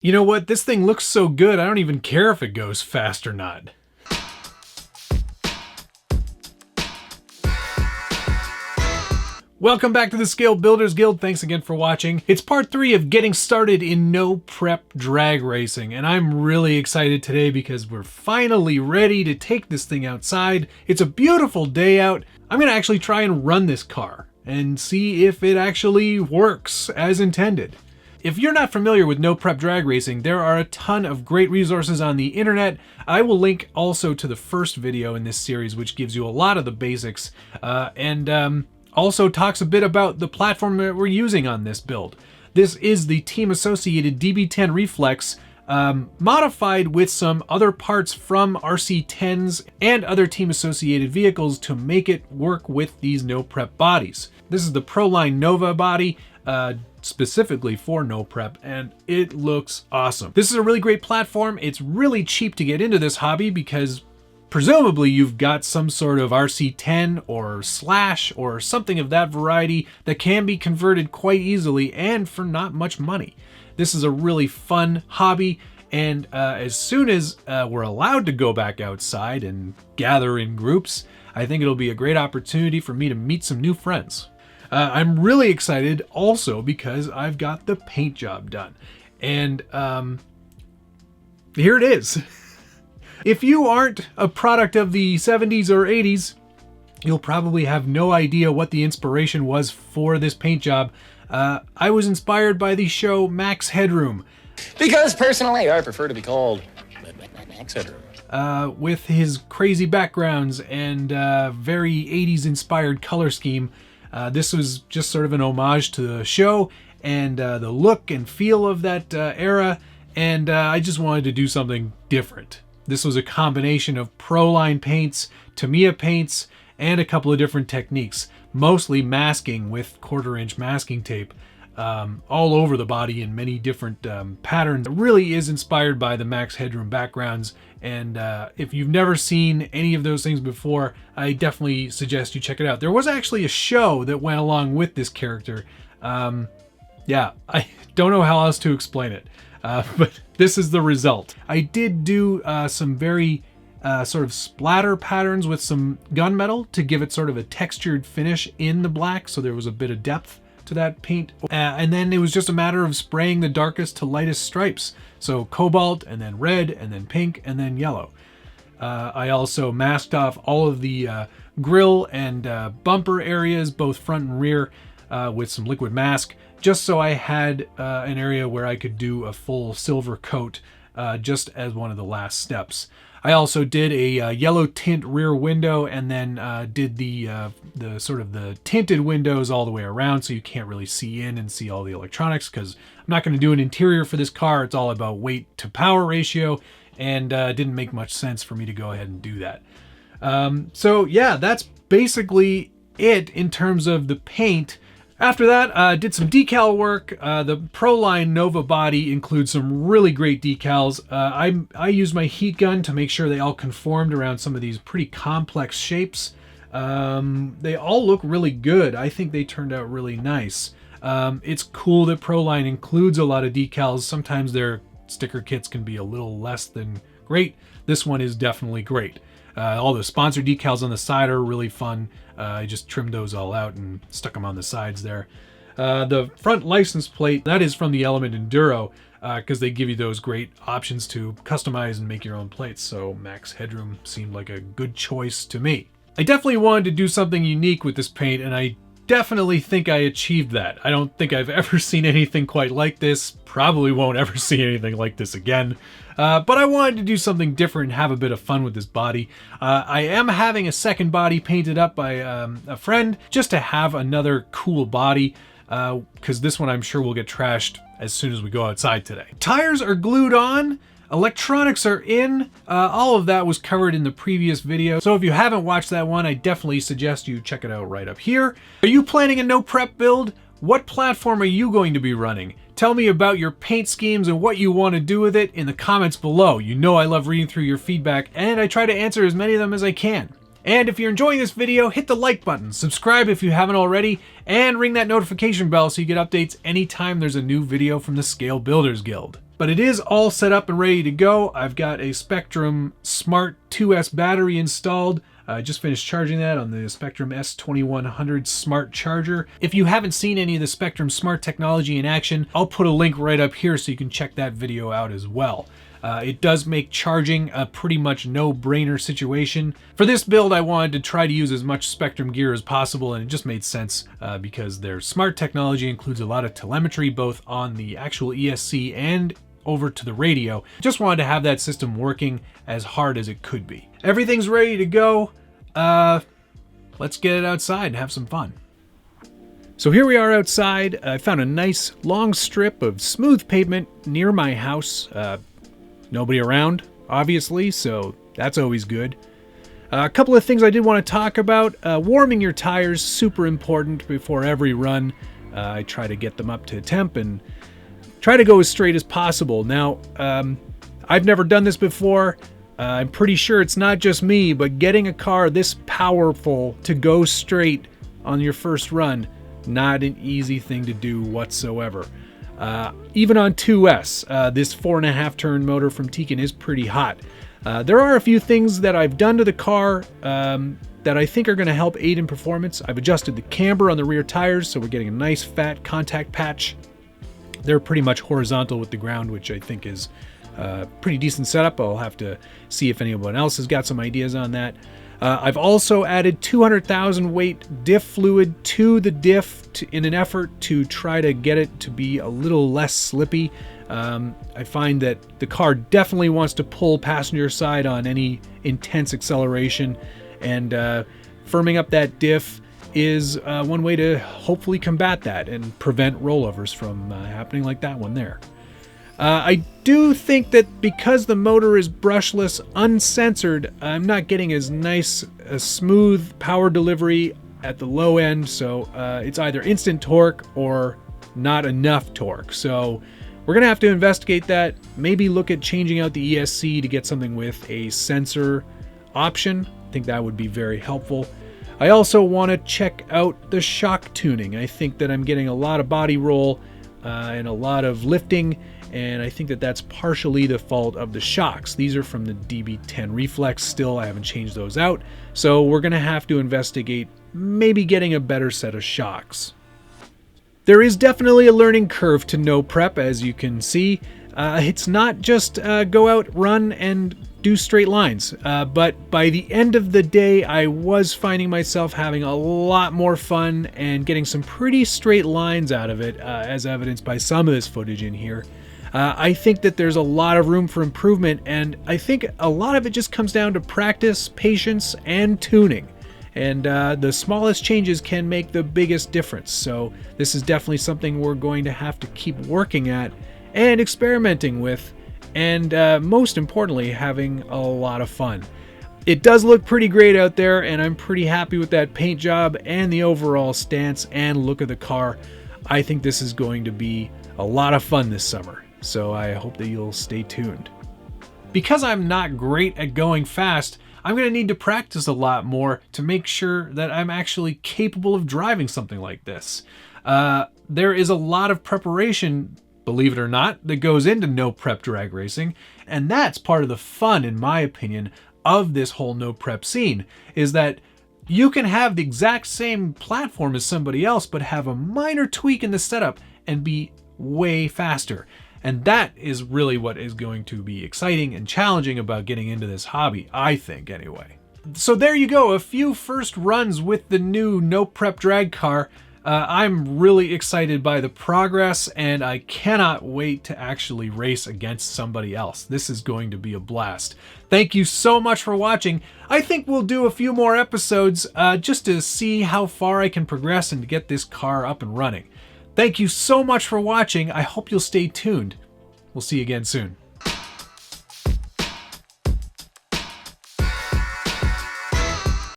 You know what? This thing looks so good, I don't even care if it goes fast or not. Welcome back to the Scale Builders Guild. Thanks again for watching. It's part 3 of getting started in no-prep drag racing, and I'm really excited today because we're finally ready to take this thing outside. It's a beautiful day out. I'm gonna actually try and run this car and see if it actually works as intended. If you're not familiar with no-prep drag racing, there are a ton of great resources on the internet. I will link also to the first video in this series, which gives you a lot of the basics, and also talks a bit about the platform that we're using on this build. This is the Team Associated DB10 Reflex, modified with some other parts from RC10s and other Team Associated vehicles to make it work with these no-prep bodies. This is the Proline Nova body, specifically for no-prep, and it looks awesome. This is a really great platform. It's really cheap to get into this hobby because presumably you've got some sort of RC10 or Slash or something of that variety that can be converted quite easily and for not much money. This is a really fun hobby, and as soon as we're allowed to go back outside and gather in groups, I think it'll be a great opportunity for me to meet some new friends. I'm really excited also because I've got the paint job done, and here it is. If you aren't a product of the 70s or 80s, you'll probably have no idea what the inspiration was for this paint job. I was inspired by the show Max Headroom. Because personally, I prefer to be called Max Headroom. With his crazy backgrounds and very 80s inspired color scheme. This was just sort of an homage to the show and the look and feel of that era, and I just wanted to do something different. This was a combination of Proline paints, Tamiya paints, and a couple of different techniques, mostly masking with 1/4-inch masking tape all over the body in many different patterns. It really is inspired by the Max Headroom backgrounds, and if you've never seen any of those things before, I definitely suggest you check it out. There was actually a show that went along with this character. Yeah, I don't know how else to explain it, but this is the result. I did do some very sort of splatter patterns with some gunmetal to give it sort of a textured finish in the black, so there was a bit of depth to that paint, and then it was just a matter of spraying the darkest to lightest stripes, so cobalt and then red and then pink and then yellow. I also masked off all of the grille and bumper areas, both front and rear, with some liquid mask, just so I had an area where I could do a full silver coat just as one of the last steps. I also did a yellow tint rear window, and then did the sort of the tinted windows all the way around, so you can't really see in and see all the electronics, because I'm not going to do an interior for this car. It's all about weight to power ratio, and it didn't make much sense for me to go ahead and do that. So yeah, that's basically it in terms of the paint. After that, I did some decal work. The Proline Nova body includes some really great decals. I used my heat gun to make sure they all conformed around some of these pretty complex shapes. They all look really good. I think they turned out really nice. It's cool that Proline includes a lot of decals. Sometimes their sticker kits can be a little less than great. This one is definitely great. All the sponsor decals on the side are really fun. I just trimmed those all out and stuck them on the sides there. The front license plate, that is from the Element Enduro, because they give you those great options to customize and make your own plates, so Max Headroom seemed like a good choice to me. I definitely wanted to do something unique with this paint, and I definitely think I achieved that. I don't think I've ever seen anything quite like this. Probably won't ever see anything like this again. But I wanted to do something different and have a bit of fun with this body. I am having a second body painted up by a friend just to have another cool body, because this one I'm sure will get trashed as soon as we go outside today. Tires are glued on. Electronics are in. All of that was covered in the previous video, so if you haven't watched that one, I definitely suggest you check it out right up here. Are you planning a no-prep build? What platform are you going to be running? Tell me about your paint schemes and what you want to do with it in the comments below. You know I love reading through your feedback, and I try to answer as many of them as I can. And if you're enjoying this video, hit the like button, subscribe if you haven't already, and ring that notification bell so you get updates anytime there's a new video from the Scale Builders Guild. But it is all set up and ready to go. I've got a Spectrum Smart 2S battery installed. I just finished charging that on the Spectrum S2100 Smart Charger. If you haven't seen any of the Spectrum Smart technology in action, I'll put a link right up here so you can check that video out as well. It does make charging a pretty much no-brainer situation. For this build, I wanted to try to use as much Spectrum gear as possible, and it just made sense because their smart technology includes a lot of telemetry, both on the actual ESC and over to the radio. Just wanted to have that system working as hard as it could be. Everything's ready to go. Let's get it outside and have some fun. So here we are outside. I found a nice long strip of smooth pavement near my house. Nobody around, obviously, so that's always good. A couple of things I did want to talk about. Warming your tires, super important before every run. I try to get them up to temp and try to go as straight as possible. Now, I've never done this before. I'm pretty sure it's not just me, but getting a car this powerful to go straight on your first run, not an easy thing to do whatsoever. Even on 2S, this 4.5 turn motor from Tekin is pretty hot. There are a few things that I've done to the car that I think are going to help aid in performance. I've adjusted the camber on the rear tires, so we're getting a nice fat contact patch. They're pretty much horizontal with the ground, which I think is pretty decent setup. I'll have to see if anyone else has got some ideas on that. I've also added 200,000 weight diff fluid to the diff in an effort to try to get it to be a little less slippy. I find that the car definitely wants to pull passenger side on any intense acceleration, and firming up that diff is one way to hopefully combat that and prevent rollovers from happening like that one there. I do think that because the motor is brushless, uncensored, I'm not getting as nice a smooth power delivery at the low end, so it's either instant torque or not enough torque. So we're going to have to investigate that, maybe look at changing out the ESC to get something with a sensor option. I think that would be very helpful. I also want to check out the shock tuning. I think that I'm getting a lot of body roll and a lot of lifting, and I think that that's partially the fault of the shocks. These are from the DB10 Reflex still. I haven't changed those out, so we're going to have to investigate maybe getting a better set of shocks. There is definitely a learning curve to No-Prep, as you can see. It's not just go out, run, and do straight lines, but by the end of the day, I was finding myself having a lot more fun and getting some pretty straight lines out of it, as evidenced by some of this footage in here. I think that there's a lot of room for improvement, and I think a lot of it just comes down to practice, patience, and tuning. And the smallest changes can make the biggest difference. So this is definitely something we're going to have to keep working at and experimenting with, and most importantly, having a lot of fun. It does look pretty great out there, and I'm pretty happy with that paint job and the overall stance and look of the car. I think this is going to be a lot of fun this summer, so I hope that you'll stay tuned. Because I'm not great at going fast, I'm going to need to practice a lot more to make sure that I'm actually capable of driving something like this. There is a lot of preparation, believe it or not, that goes into no-prep drag racing, and that's part of the fun, in my opinion, of this whole no-prep scene, is that you can have the exact same platform as somebody else, but have a minor tweak in the setup and be way faster. And that is really what is going to be exciting and challenging about getting into this hobby, I think, anyway. So there you go, a few first runs with the new No-Prep drag car. I'm really excited by the progress, and I cannot wait to actually race against somebody else. This is going to be a blast. Thank you so much for watching. I think we'll do a few more episodes just to see how far I can progress and to get this car up and running. Thank you so much for watching. I hope you'll stay tuned. We'll see you again soon.